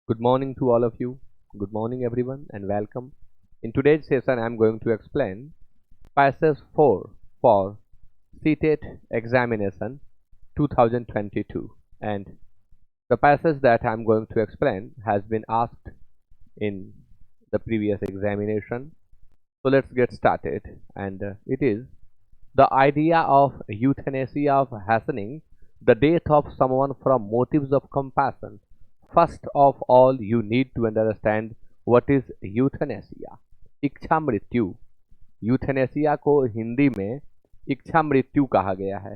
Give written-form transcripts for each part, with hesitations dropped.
Good morning to all of you. Good morning, everyone, and welcome. In today's session, I'm going to explain Passage 4 for CTET examination 2022. And the passage that I'm going to explain has been asked in the previous examination. So let's get started. And it is the idea of euthanasia of hastening the death of someone from motives of compassion. First of all, you need to understand what is euthanasia. इच्छा मृत्यु. Euthanasia को हिंदी में इच्छा मृत्यु कहा गया है.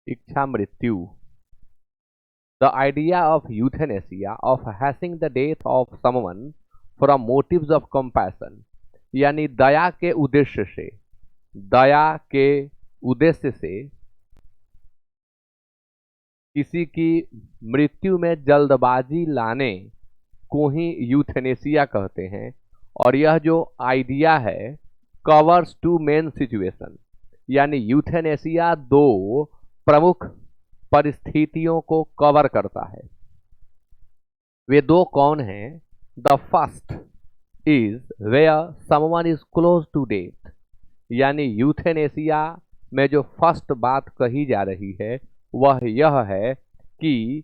इच्छा मृत्यु. The idea of euthanasia of hastening the death of someone from motives of compassion, यानी दया के उद्देश्य से किसी की मृत्यु में जल्दबाजी लाने को ही यूथेनेसिया कहते हैं. और यह जो आइडिया है कवर्स टू मेन सिचुएशन, यानी यूथेनेसिया दो प्रमुख परिस्थितियों को कवर करता है. वे दो कौन हैं? The first is where someone is close to death, यानी यूथेनेसिया में जो फर्स्ट बात कही जा रही है वह यह है कि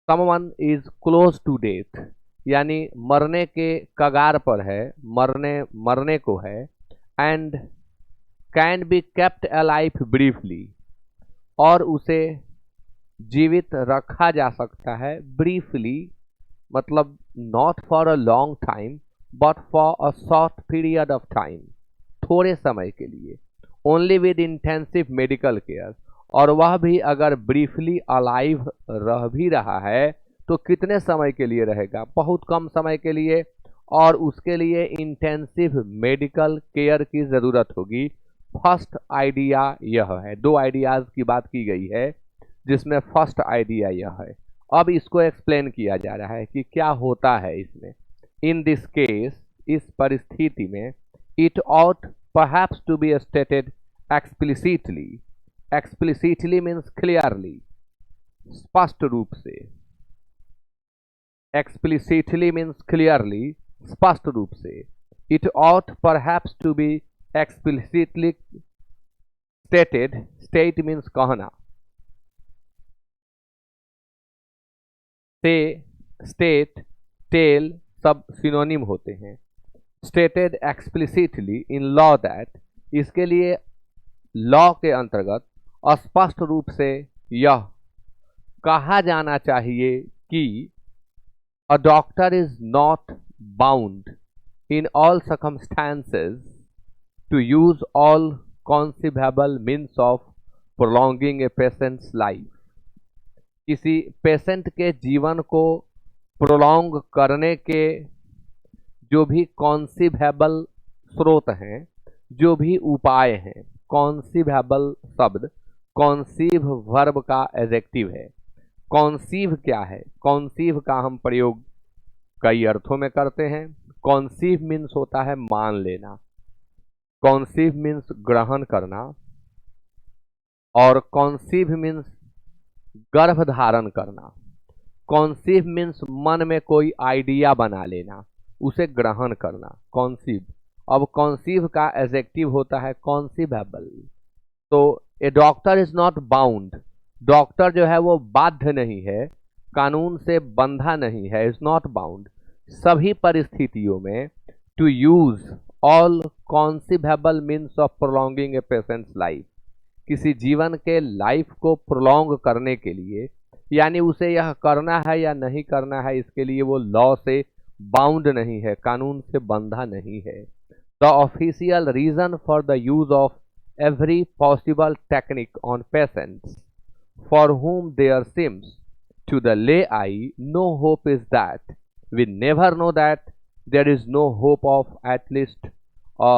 someone is close to death, यानी मरने के कगार पर है, मरने को है. And can be kept alive briefly, और उसे जीवित रखा जा सकता है ब्रीफली, मतलब not for a long time but for a short period of time, थोड़े समय के लिए. Only with intensive medical care, और वह भी अगर ब्रीफली अलाइव रह भी रहा है तो कितने समय के लिए रहेगा? बहुत कम समय के लिए, और उसके लिए इंटेंसिव मेडिकल केयर की ज़रूरत होगी. फर्स्ट आइडिया यह है. दो आइडियाज़ की बात की गई है जिसमें फर्स्ट आइडिया यह है. अब इसको एक्सप्लेन किया जा रहा है कि क्या होता है इसमें. इन दिस केस, इस परिस्थिति में, it ought perhaps to be stated explicitly. Explicitly means clearly, स्पष्ट रूप से. एक्सप्लिसिटली मीन्स क्लियरली, स्पष्ट रूप से. It ought perhaps to be explicitly stated. State means कहना. से, स्टेट, टेल सब सिनोनिम होते हैं. Stated explicitly in law that, इसके लिए लॉ के अंतर्गत स्पष्ट रूप से यह कहा जाना चाहिए कि a doctor is not bound in all circumstances to use all conceivable means of prolonging a patient's life. किसी पेशेंट के जीवन को प्रोलॉन्ग करने के जो भी कॉन्सिबेबल स्रोत हैं, जो भी उपाय हैं. कॉन्सिबेबल शब्द कॉन्सीव वर्ब का एडजेक्टिव है. कॉन्सीव क्या है? कॉन्सीव का हम प्रयोग कई अर्थों में करते हैं. कॉन्सीव मीन्स होता है मान लेना. कॉन्सीव मीन्स ग्रहण करना, और कॉन्सीव मीन्स गर्भ धारण करना. कॉन्सीव मीन्स मन में कोई आइडिया बना लेना, उसे ग्रहण करना. कॉन्सीव. अब कॉन्सीव का एडजेक्टिव होता है कॉन्सिबेबल. तो a doctor is not bound, doctor जो है वो बाध्य नहीं है, कानून से बंधा नहीं है. इज नॉट बाउंड सभी परिस्थितियों में to use all conceivable means of prolonging a patient's life, किसी जीवन के लाइफ को प्रोलॉन्ग करने के लिए, यानी उसे यह करना है या नहीं करना है, इसके लिए वो लॉ से बाउंड नहीं है, कानून से बंधा नहीं है. The official reason for the use of every possible technique on patients for whom there seems to the lay eye no hope is that we never know that there is no hope of at least a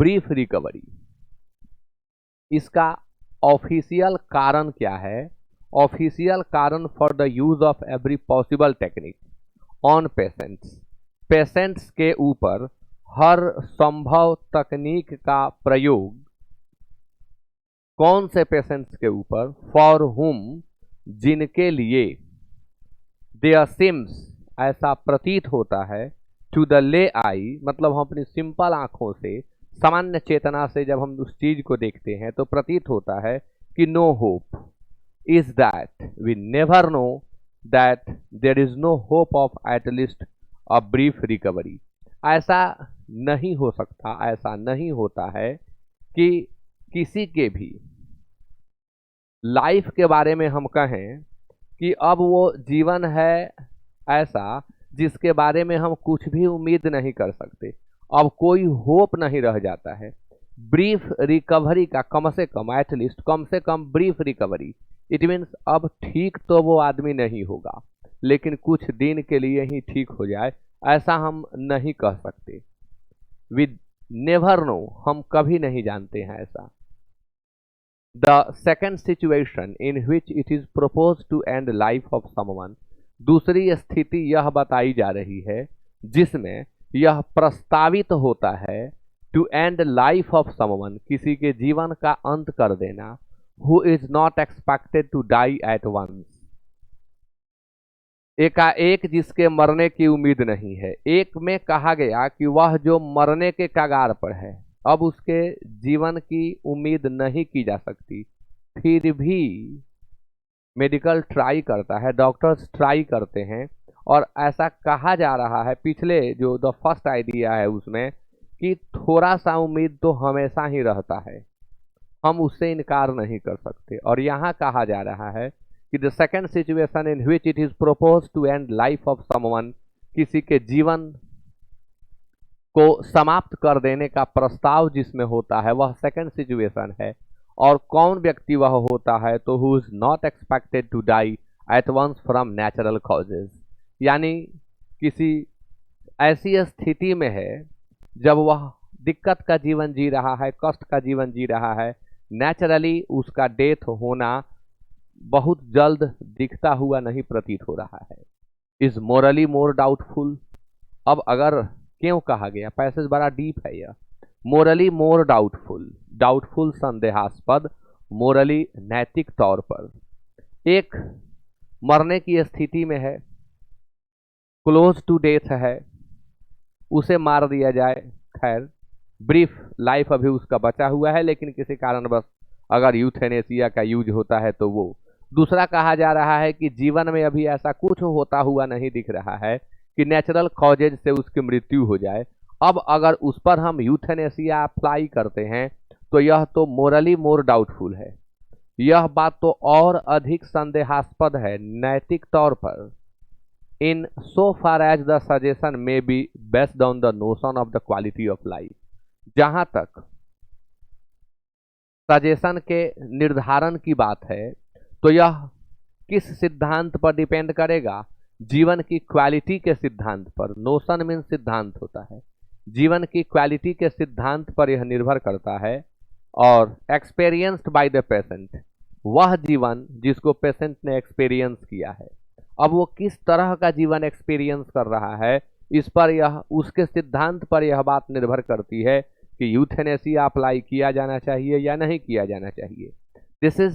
brief recovery. इसका official कारण क्या है? Official कारण for the use of every possible technique on patients, patients के ऊपर हर संभव तकनीक का प्रयोग कौन से पेशेंट्स के ऊपर, फॉर हुम, जिनके लिए, देयर सिम्स, ऐसा प्रतीत होता है, टू द ले आई, मतलब हम अपनी सिंपल आंखों से, सामान्य चेतना से जब हम उस चीज को देखते हैं तो प्रतीत होता है कि no hope, is that we never know that there is no hope of at least a brief recovery. ऐसा नहीं हो सकता, ऐसा नहीं होता है कि किसी के भी लाइफ के बारे में हम कहें कि अब वो जीवन है ऐसा जिसके बारे में हम कुछ भी उम्मीद नहीं कर सकते, अब कोई होप नहीं रह जाता है। ब्रीफ रिकवरी का कम से कम, एटलीस्ट कम से कम ब्रीफ रिकवरी, इट मीन्स अब ठीक तो वो आदमी नहीं होगा लेकिन कुछ दिन के लिए ही ठीक हो जाए, ऐसा हम नहीं कह सकते। विद नेवर नो, हम कभी नहीं जानते हैं ऐसा। The second situation in which it is propose to end life of someone, दूसरी स्थिति यह बताई जा रही है जिसमें यह प्रस्तावित होता है to end life of someone, किसी के जीवन का अंत कर देना, who is not expected to die at once, एकाएक जिसके मरने की उम्मीद नहीं है। एक में कहा गया कि वह जो मरने के कगार पर है, अब उसके जीवन की उम्मीद नहीं की जा सकती, फिर भी मेडिकल ट्राई करता है, डॉक्टर्स ट्राई करते हैं, और ऐसा कहा जा रहा है पिछले जो द फर्स्ट आइडिया है उसमें कि थोड़ा सा उम्मीद तो हमेशा ही रहता है, हम उससे इनकार नहीं कर सकते। और यहाँ कहा जा रहा है कि the second situation in which it is propose to end life of someone, किसी के जीवन को समाप्त कर देने का प्रस्ताव जिसमें होता है वह सेकेंड सिचुएशन है। और कौन व्यक्ति वह होता है, तो who is not expected to die at once from natural causes, यानी किसी ऐसी स्थिति में है जब वह दिक्कत का जीवन जी रहा है, कष्ट का जीवन जी रहा है, नेचुरली उसका डेथ होना बहुत जल्द दिखता हुआ नहीं प्रतीत हो रहा है। इज मोरली मोर डाउटफुल, अब अगर क्यों कहा गया, पैसेज बड़ा डीप है यह। मोरली मोर डाउटफुल, डाउटफुल संदेहास्पद, मोरली नैतिक तौर पर, एक मरने की स्थिति में है, क्लोज टू डेथ है, उसे मार दिया जाए, खैर ब्रीफ लाइफ अभी उसका बचा हुआ है लेकिन किसी कारणवश अगर यूथेनेसिया का यूज होता है तो वो। दूसरा कहा जा रहा है कि जीवन में अभी ऐसा कुछ होता हुआ नहीं दिख रहा है कि नेचुरल कॉजेज से उसकी मृत्यु हो जाए, अब अगर उस पर हम यूथेनेसिया अप्लाई करते हैं तो यह तो मोरली मोर डाउटफुल है, यह बात तो और अधिक संदेहास्पद है नैतिक तौर पर। In so far as the suggestion may be based on the notion of the quality of life, जहां तक सजेशन के निर्धारण की बात है तो यह किस सिद्धांत पर डिपेंड करेगा, जीवन की क्वालिटी के सिद्धांत पर। नोशन मीन सिद्धांत होता है, जीवन की क्वालिटी के सिद्धांत पर यह निर्भर करता है। और एक्सपीरियंस्ड बाय द पेशेंट, वह जीवन जिसको पेशेंट ने एक्सपीरियंस किया है, अब वो किस तरह का जीवन एक्सपीरियंस कर रहा है, इस पर यह, उसके सिद्धांत पर यह बात निर्भर करती है कि यूथेनेसिया अप्लाई किया जाना चाहिए या नहीं किया जाना चाहिए। This is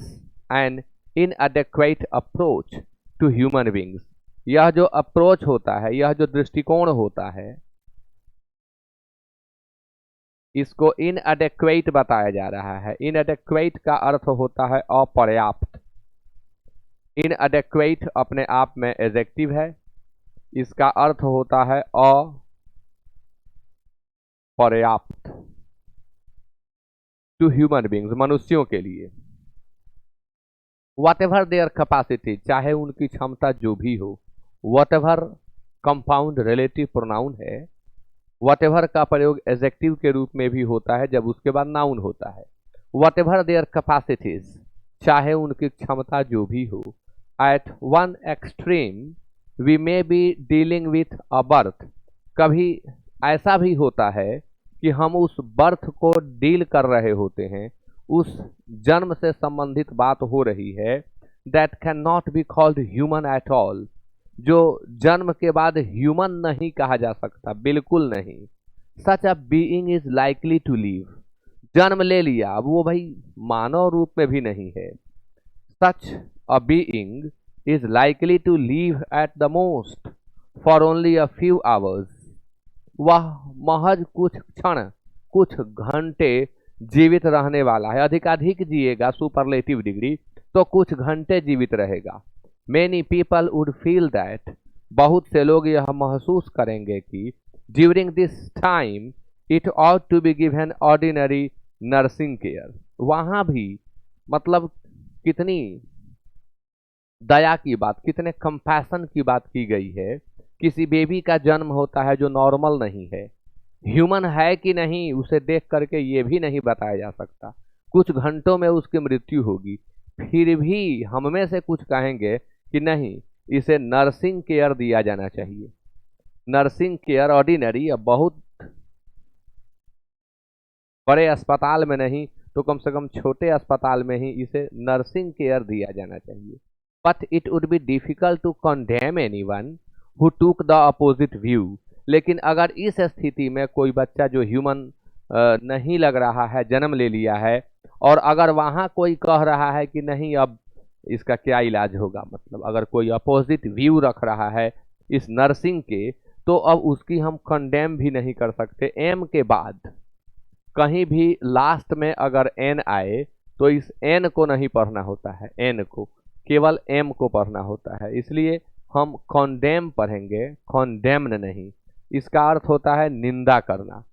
an inadequate approach to human beings, यह जो अप्रोच होता है, यह जो दृष्टिकोण होता है, इसको इनएडेक्वेट बताया जा रहा है। इनएडेक्वेट का अर्थ होता है अपर्याप्त। इनएडेक्वेट अपने आप में एडजेक्टिव है, इसका अर्थ होता है अपर्याप्त टू ह्यूमन बींग्स, मनुष्यों के लिए। वट एवर देयर कैपेसिटी, चाहे उनकी क्षमता जो भी हो, what ever compound relative pronoun है, वट एवर का प्रयोग एडजेक्टिव के रूप में भी होता है जब उसके बाद नाउन होता है। वट एवर देयर कैपेसिटीज, चाहे उनकी क्षमता जो भी हो, at one extreme we may be dealing with a birth, कभी ऐसा भी होता है कि हम उस बर्थ को डील कर रहे होते हैं, उस जन्म से संबंधित बात हो रही है, that can not be called human at all, जो जन्म के बाद ह्यूमन नहीं कहा जा सकता, बिल्कुल नहीं। Such a being is likely to live, जन्म ले लिया, अब वो भाई मानव रूप में भी नहीं है। Such a being is likely to live at the most for only a few hours. वह महज कुछ क्षण, कुछ घंटे जीवित रहने वाला है। अधिकाधिक जिएगा, सुपरलेटिव डिग्री, तो कुछ घंटे जीवित रहेगा। Many people would feel that, बहुत से लोग यह महसूस करेंगे कि during this time it ought to be given ordinary nursing care. वहाँ भी मतलब कितनी दया की बात, कितने कंपैशन की बात की गई है। किसी बेबी का जन्म होता है जो नॉर्मल नहीं है, ह्यूमन है कि नहीं उसे देख करके ये भी नहीं बताया जा सकता। कुछ घंटों में उसकी मृत्यु होगी, फिर भी हम में से कुछ कहेंगे कि नहीं, इसे नर्सिंग केयर दिया जाना चाहिए। नर्सिंग केयर ऑर्डिनरी, अब बहुत बड़े अस्पताल में नहीं तो कम से कम छोटे अस्पताल में ही इसे नर्सिंग केयर दिया जाना चाहिए। But it would be difficult to condemn anyone who took the opposite view. लेकिन अगर इस स्थिति में कोई बच्चा जो ह्यूमन नहीं लग रहा है, जन्म ले लिया है, और अगर वहाँ कोई कह रहा है कि नहीं अब इसका क्या इलाज होगा, मतलब अगर कोई अपोजिट व्यू रख रहा है इस नर्सिंग के, तो अब उसकी हम कंडेम भी नहीं कर सकते। एम के बाद कहीं भी लास्ट में अगर एन आए तो इस एन को नहीं पढ़ना होता है, एन को, केवल एम को पढ़ना होता है। इसलिए हम कॉन्डेम पढ़ेंगे, कॉन्डेम्न नहीं। इसका अर्थ होता है निंदा करना।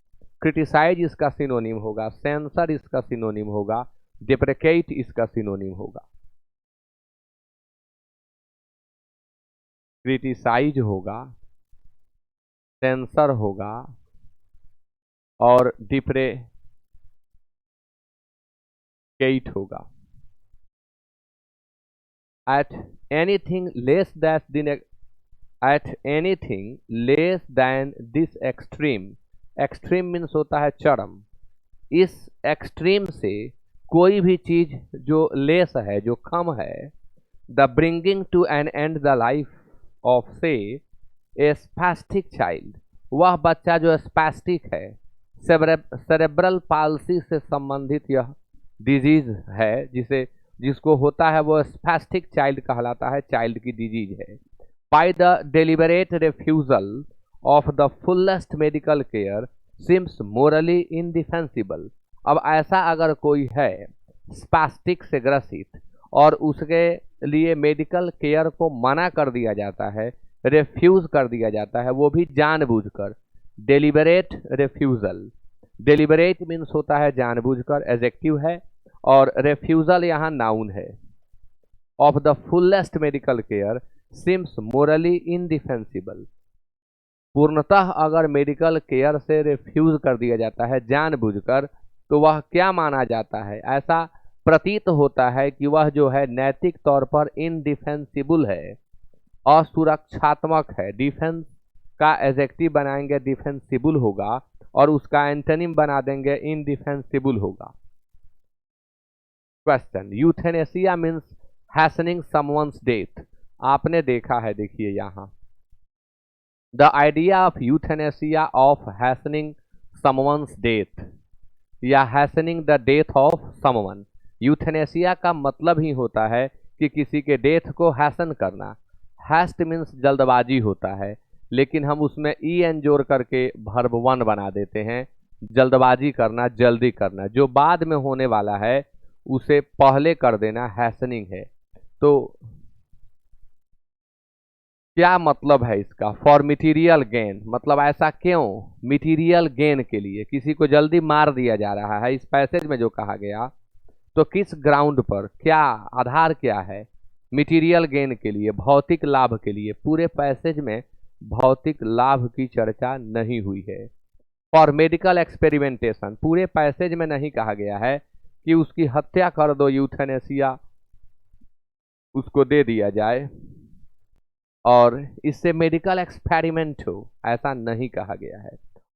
क्रिटिसाइज इसका सिनोनिम होगा, सेंसर इसका सिनोनिम होगा, डिप्रेकेट इसका सिनोनिम होगा। क्रिटिसाइज होगा, सेंसर होगा और डिप्रेकेट होगा। At anything less than this extreme, extreme means होता है चरम। इस एक्सट्रीम से कोई भी चीज जो लेस है, जो कम है, the bringing to an end the life of say a spastic child, वह बच्चा जो स्पैस्टिक है, सेरेब्रल पाल्सी से संबंधित यह डिजीज है, जिसको होता है वो स्पैस्टिक चाइल्ड कहलाता है, चाइल्ड की डिजीज है। By the deliberate refusal of the fullest medical care seems morally indefensible. अब ऐसा अगर कोई है स्पैस्टिक से ग्रसित और उसके लिए मेडिकल केयर को मना कर दिया जाता है, रिफ्यूज कर दिया जाता है, वो भी जानबूझकर, डेलिबरेट रिफ्यूजल। डेलिबरेट मीन्स होता है जानबूझकर, एडजेक्टिव है, और रेफ्यूजल यहाँ नाउन है। Of the fullest medical care seems morally indefensible, पूर्णतः अगर मेडिकल केयर से रिफ्यूज कर दिया जाता है जानबूझकर, तो वह क्या माना जाता है? ऐसा प्रतीत होता है कि वह जो है नैतिक तौर पर इनडिफेंसिबल है, असुरक्षात्मक है। डिफेंस का एडजेक्टिव बनाएंगे डिफेंसिबल होगा, और उसका एंटोनिम बना देंगे इनडिफेंसिबल होगा। Question, euthanasia means hastening someone's death. आपने देखा है, देखिए यहाँ, the idea of euthanasia of hastening someone's death या hastening the death of someone. Euthanasia का मतलब ही होता है कि किसी के डेथ को हैसन करना। हैस्ट मीन्स जल्दबाजी होता है, लेकिन हम उसमें ई एन जोड़ करके वर्ब वन बना देते हैं। जल्दबाजी करना, जल्दी करना, जो बाद में होने वाला है उसे पहले कर देना हैसनिंग है। तो क्या मतलब है इसका? फॉर मटीरियल गेन, मतलब ऐसा क्यों? मटीरियल गेन के लिए, किसी को जल्दी मार दिया जा रहा है इस पैसेज में जो कहा गया, तो किस ग्राउंड पर, क्या आधार क्या है? मटीरियल गेन के लिए, भौतिक लाभ के लिए। पूरे पैसेज में भौतिक लाभ की चर्चा नहीं हुई है। फॉर मेडिकल एक्सपेरिमेंटेशन, पूरे पैसेज में नहीं कहा गया है कि उसकी हत्या कर दो, यूथेनेसिया उसको दे दिया जाए और इससे मेडिकल एक्सपेरिमेंट हो, ऐसा नहीं कहा गया है।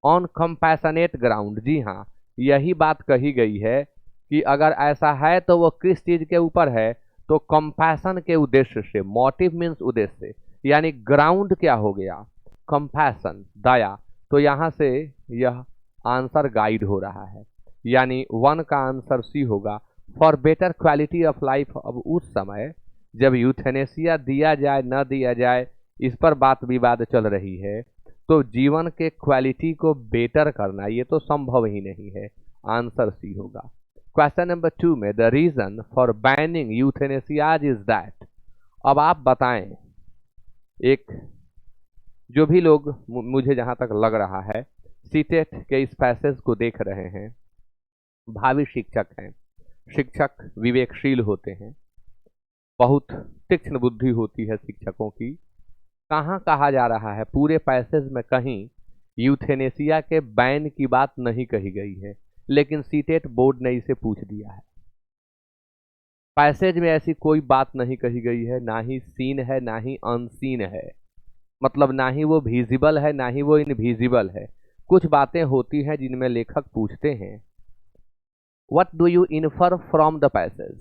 ऑन कंपैशनेट ग्राउंड, जी हाँ, यही बात कही गई है कि अगर ऐसा है तो वो किस चीज के ऊपर है, तो कंपैशन के उद्देश्य से। मोटिव मीन्स उद्देश्य, यानी ग्राउंड क्या हो गया? कंपैशन, दया। तो यहाँ से यह आंसर गाइड हो रहा है। यानी 1 का आंसर सी होगा। For better quality of life, अब उस समय जब यूथेनेसिया दिया जाए न दिया जाए इस पर बात विवाद चल रही है, तो जीवन के क्वालिटी को बेटर करना ये तो संभव ही नहीं है, आंसर सी होगा। क्वेश्चन नंबर 2 में the reason for banning euthanasias is that. अब आप बताएं, एक जो भी लोग मुझे जहां तक लग रहा है सीटेट के इस पैसेज को देख रहे हैं, भावी शिक्षक हैं, शिक्षक विवेकशील होते हैं, बहुत तीक्ष्ण बुद्धि होती है शिक्षकों की। कहाँ कहा जा रहा है पूरे पैसेज में, कहीं यूथेनेसिया के बैन की बात नहीं कही गई है, लेकिन सीटेट बोर्ड ने इसे पूछ दिया है। पैसेज में ऐसी कोई बात नहीं कही गई है, ना ही सीन है ना ही अनसीन है, मतलब ना ही वो विजिबल है ना ही वो इनविजिबल है। कुछ बातें होती हैं जिनमें लेखक पूछते हैं what do you infer from the passage,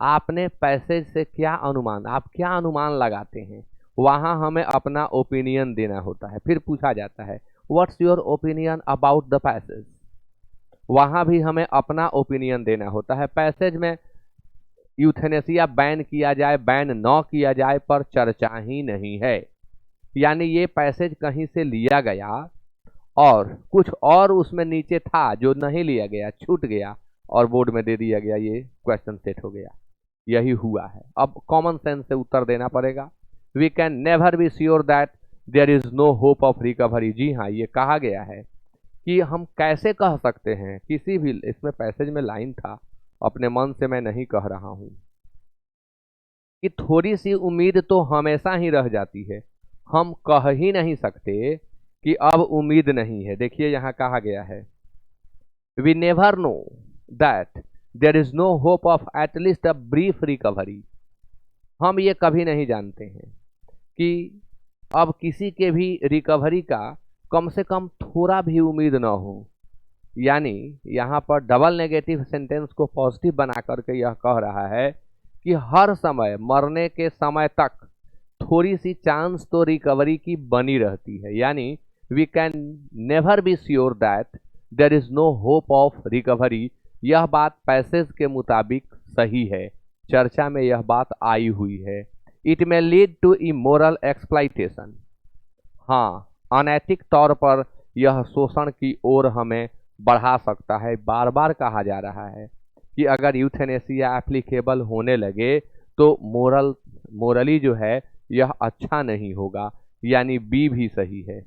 आपने पैसेज से क्या अनुमान, आप क्या अनुमान लगाते हैं। वहां हमें अपना ओपिनियन देना होता है। फिर पूछा जाता है what's your opinion about the passage, वहां भी हमें अपना ओपिनियन देना होता है। पैसेज में यूथेनेसिया बैन किया जाए बैन न किया जाए पर चर्चा ही नहीं है, यानी ये पैसेज कहीं से लिया गया और कुछ और उसमें नीचे था जो नहीं लिया गया, छूट गया और बोर्ड में दे दिया गया, ये क्वेश्चन सेट हो गया। यही हुआ है। अब कॉमन सेंस से उत्तर देना पड़ेगा। We can never be sure that there is no hope of recovery. जी हाँ, ये कहा गया है कि हम कैसे कह सकते हैं, किसी भी, इसमें पैसेज में लाइन था, अपने मन से मैं नहीं कह रहा हूं, कि थोड़ी सी उम्मीद तो हमेशा ही रह जाती है। हम कह ही नहीं सकते कि अब उम्मीद नहीं है। देखिए यहां कहा गया है we never know that there is no hope of at least a brief recovery. हम ये कभी नहीं जानते हैं कि अब किसी के भी रिकवरी का कम से कम थोड़ा भी उम्मीद ना हो। यानी यहाँ पर डबल नेगेटिव सेंटेंस को पॉजिटिव बना करके यह कह रहा है कि हर समय, मरने के समय तक थोड़ी सी चांस तो रिकवरी की बनी रहती है। यानी we can never be sure that there is no hope of recovery. यह बात पैसेज के मुताबिक सही है, चर्चा में यह बात आई हुई है। It may lead to immoral exploitation, हाँ, अनैतिक तौर पर यह शोषण की ओर हमें बढ़ा सकता है। बार बार कहा जा रहा है कि अगर यूथेनेसिया एप्लीकेबल होने लगे तो मोरली जो है यह अच्छा नहीं होगा। यानी बी भी सही है।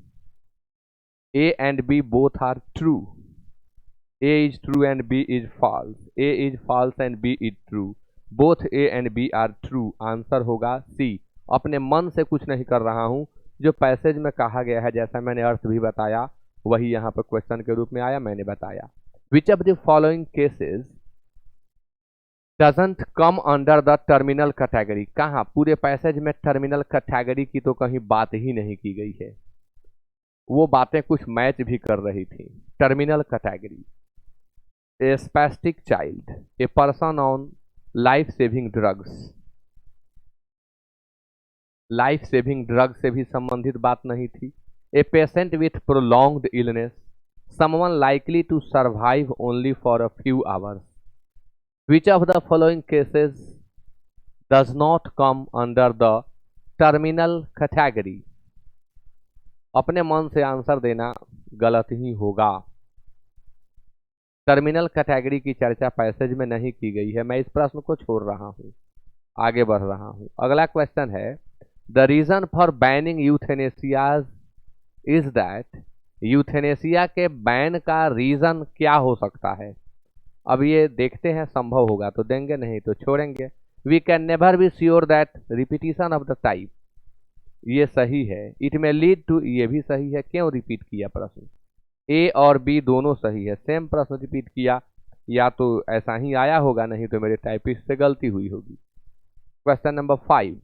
A and B both are true. A is true and B is false. A is false and B is true. Both A and B are true. Answer होगा सी। अपने मन से कुछ नहीं कर रहा हूं, जो पैसेज में कहा गया है, जैसा मैंने अर्थ भी बताया वही यहाँ पर क्वेश्चन के रूप में आया, मैंने बताया। विच of the following cases doesn't come under the terminal category. कहाँ पूरे पैसेज में टर्मिनल कैटेगरी की तो कहीं बात ही नहीं की गई है। वो बातें कुछ मैच भी कर रही थी। Terminal category, a spastic child, a person on life saving drugs. Life saving drug से भी संबंधित बात नहीं थी। A patient with prolonged illness, someone likely to survive only for a few hours. Which of the following cases does not come under the terminal category. अपने मन से answer देना गलत ही होगा। टर्मिनल कैटेगरी की चर्चा पैसेज में नहीं की गई है। मैं इस प्रश्न को छोड़ रहा हूं, आगे बढ़ रहा हूं। अगला क्वेश्चन है the reason for banning euthanasias is that. Euthanasia के बैन का रीजन क्या हो सकता है। अब ये देखते हैं, संभव होगा तो देंगे, नहीं तो छोड़ेंगे। We can never be sure that repetition of the type, ये सही है। इट में लीड टू, ये भी सही है। क्यों रिपीट किया प्रश्न, ए और बी दोनों सही है। सेम प्रश्न रिपीट किया, या तो ऐसा ही आया होगा, नहीं तो मेरे टाइपिस्ट से गलती हुई होगी। Question number 5,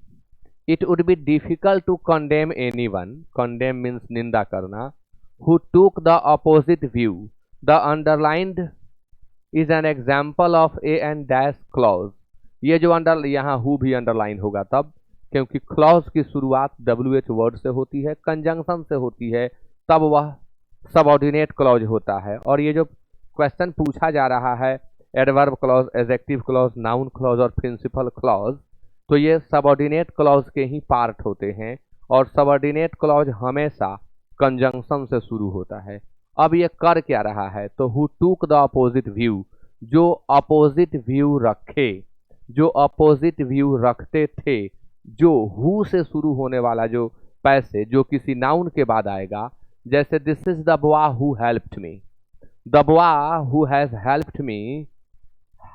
it would be difficult to condemn anyone, condemn means निंदा करना, who took the opposite view. The underlined is an example of a and dash clause. ये जो यहाँ हु भी अंडरलाइन होगा तब, क्योंकि क्लॉज की शुरुआत WH वर्ड से होती है, कंजंक्शन से होती है, तब वह सबऑर्डिनेट क्लॉज होता है। और ये जो क्वेश्चन पूछा जा रहा है adverb clause, adjective clause, noun clause और प्रिंसिपल क्लॉज, तो ये सबऑर्डिनेट क्लॉज के ही पार्ट होते हैं और सबऑर्डिनेट क्लॉज हमेशा कंजंक्शन से शुरू होता है। अब ये कर क्या रहा है, तो who took the opposite view, जो अपोजिट व्यू रखे, जो अपोजिट व्यू रखते थे, जो हु से शुरू होने वाला जो पैसे जो किसी नाउन के बाद आएगा, जैसे this is the boy who helped me, the boy who has helped me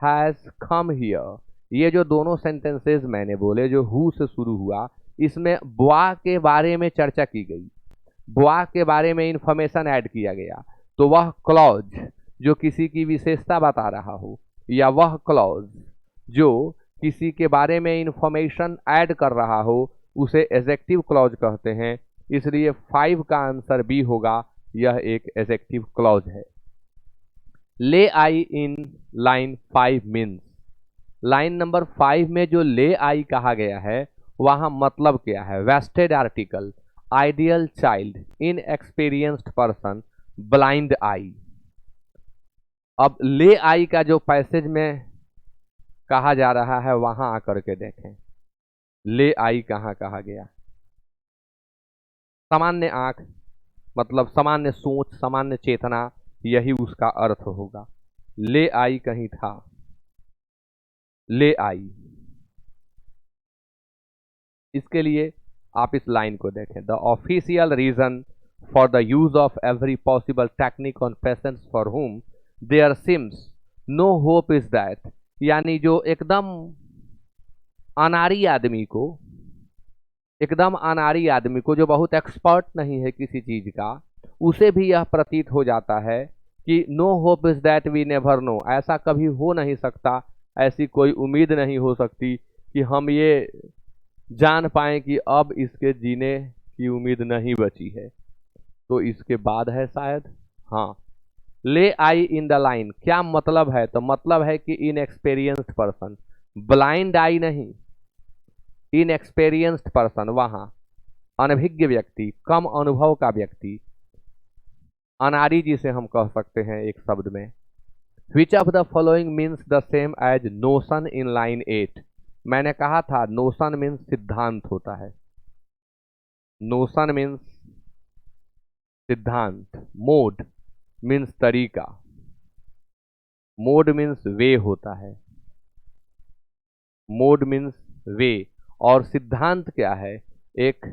has come here. ये जो दोनों सेंटेंसेस मैंने बोले जो हु से शुरू हुआ, इसमें बॉय के बारे में चर्चा की गई, बॉय के बारे में इंफॉर्मेशन ऐड किया गया, तो वह क्लॉज जो किसी की विशेषता बता रहा हो, या वह क्लॉज जो किसी के बारे में इंफॉर्मेशन ऐड कर रहा हो, उसे एडजेक्टिव क्लॉज कहते हैं। इसलिए 5 का आंसर बी होगा, यह एक एडजेक्टिव क्लॉज है। ले आई in line 5 means, line number 5 में जो ले आई कहा गया है वहां मतलब क्या है, vested article, ideal child, inexperienced person, blind eye. अब ले आई का जो पैसेज में कहा जा रहा है वहां आकर के देखें, ले आई कहां कहा गया। सामान्य आंख मतलब सामान्य सोच, सामान्य चेतना, यही उसका अर्थ होगा। ले आई कहीं था, ले आई। इसके लिए आप इस लाइन को देखें, the official reason for the use of every possible technique on patients for whom there seems no hope is that, यानी जो एकदम अनाड़ी आदमी को, एकदम अनाड़ी आदमी को जो बहुत एक्सपर्ट नहीं है किसी चीज का, उसे भी यह प्रतीत हो जाता है कि no hope is that we never know, ऐसा कभी हो नहीं सकता, ऐसी कोई उम्मीद नहीं हो सकती कि हम ये जान पाएं कि अब इसके जीने की उम्मीद नहीं बची है। तो इसके बाद है शायद, हाँ, ले आई इन द लाइन क्या मतलब है, तो मतलब है कि इनएक्सपीरियंस्ड पर्सन, ब्लाइंड आई नहीं, इनएक्सपीरियंस्ड पर्सन, वहां अनभिज्ञ व्यक्ति, कम अनुभव का व्यक्ति, अनाड़ी जिसे हम कह सकते हैं एक शब्द में। Which of the following means the same as notion in line 8, मैंने कहा था नोशन मीन्स सिद्धांत होता है, नोशन मीन्स सिद्धांत, मोड मीन्स तरीका, मोड मीन्स वे होता है, मोड मीन्स वे, और सिद्धांत क्या है, एक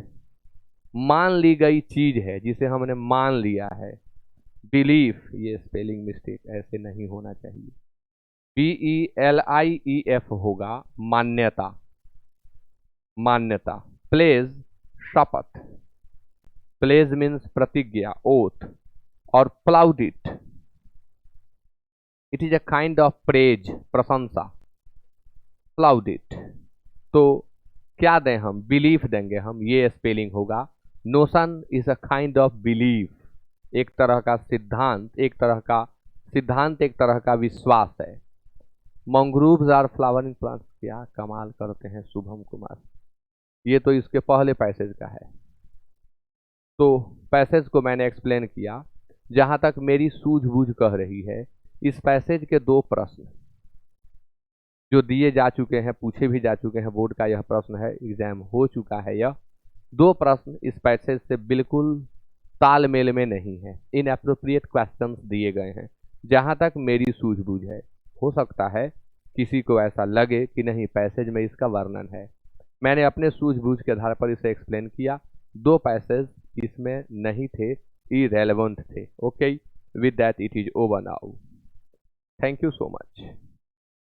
मान ली गई चीज है जिसे हमने मान लिया है। बिलीफ, ये स्पेलिंग मिस्टेक, ऐसे नहीं होना चाहिए, BELIEF होगा मान्यता, मान्यता। प्लेज शपथ, प्लेज मीन्स प्रतिज्ञा, ओथ, और plaudit, it is a kind of praise, प्रशंसा, प्लाउडिट। तो क्या दें हम, बिलीफ देंगे हम, ये स्पेलिंग होगा। Notion is a kind of belief, एक तरह का सिद्धांत, एक तरह का सिद्धांत, एक तरह का विश्वास है। मंग्रूव्स आर फ्लावरिंग प्लांट्स, क्या कमाल करते हैं शुभम कुमार, ये तो इसके पहले पैसेज का है। तो पैसेज को मैंने एक्सप्लेन किया। जहां तक मेरी सूझबूझ कह रही है, इस पैसेज के 2 प्रश्न जो दिए जा चुके हैं, पूछे भी जा चुके हैं, बोर्ड का यह प्रश्न है, एग्जाम हो चुका है, यह 2 प्रश्न इस पैसेज से बिल्कुल तालमेल में नहीं है, इनएप्रोप्रिएट क्वेश्चंस दिए गए हैं। जहां तक मेरी सूझबूझ है, हो सकता है किसी को ऐसा लगे कि नहीं पैसेज में इसका वर्णन है, मैंने अपने सूझबूझ के आधार पर इसे एक्सप्लेन किया। 2 पैसेज इसमें नहीं थे, इरेलेवेंट थे। Okay, with that it is over now, thank you so much.